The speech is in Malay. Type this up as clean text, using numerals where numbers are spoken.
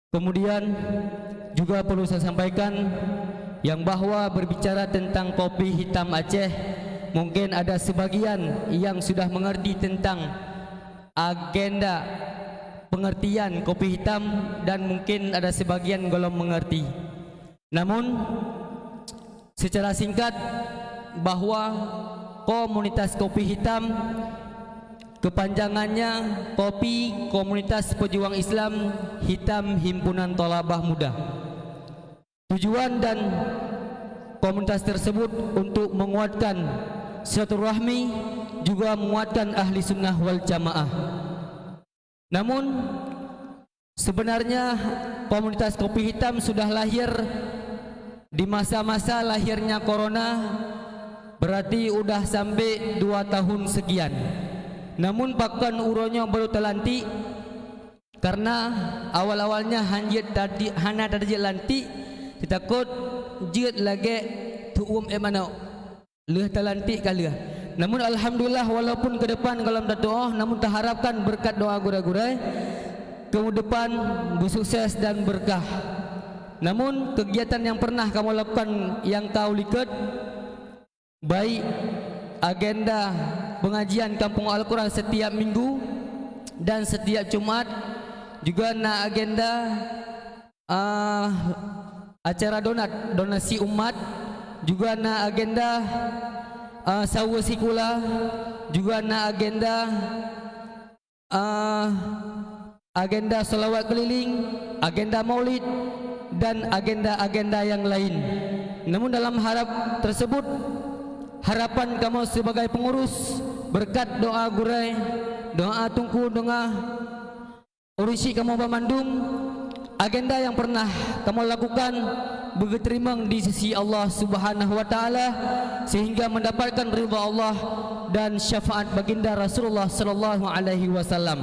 Kemudian juga perlu saya sampaikan yang bahwa berbicara tentang kopi hitam Aceh, mungkin ada sebagian yang sudah mengerti tentang agenda pengertian kopi hitam dan mungkin ada sebagian belum mengerti. Namun secara singkat bahwa komunitas kopi hitam kepanjangannya Kopi Komunitas Pejuang Islam Hitam Himpunan Thalabah Muda. Tujuan dan komunitas tersebut untuk menguatkan silaturahmi, juga menguatkan ahli sunnah wal jamaah. Namun sebenarnya komunitas kopi hitam sudah lahir di masa-masa lahirnya corona, berarti udah sampai 2 tahun sekian. Namun pakan uronya baru telantik, karena awal-awalnya hana tadi lantik, ditakut jid lagi tuum emano leh telantik kali. Namun alhamdulillah, walaupun ke depan kalau doa, namun terharapkan berkat doa gura-gurai ke depan bersukses dan berkah. Namun kegiatan yang pernah kamu lakukan yang kau lihat, baik agenda pengajian Kampung Al-Quran setiap minggu dan setiap Jumat, juga na agenda acara donasi umat, juga na agenda sawa sikula, juga na agenda selawat keliling, agenda maulid dan agenda-agenda yang lain. Namun dalam harap tersebut, harapan kamu sebagai pengurus berkat doa gurai, doa tungku, doa urusi kamu pemandung, agenda yang pernah kamu lakukan diterima di sisi Allah Subhanahu wa taala, sehingga mendapatkan ridha Allah dan syafaat baginda Rasulullah sallallahu alaihi wasallam.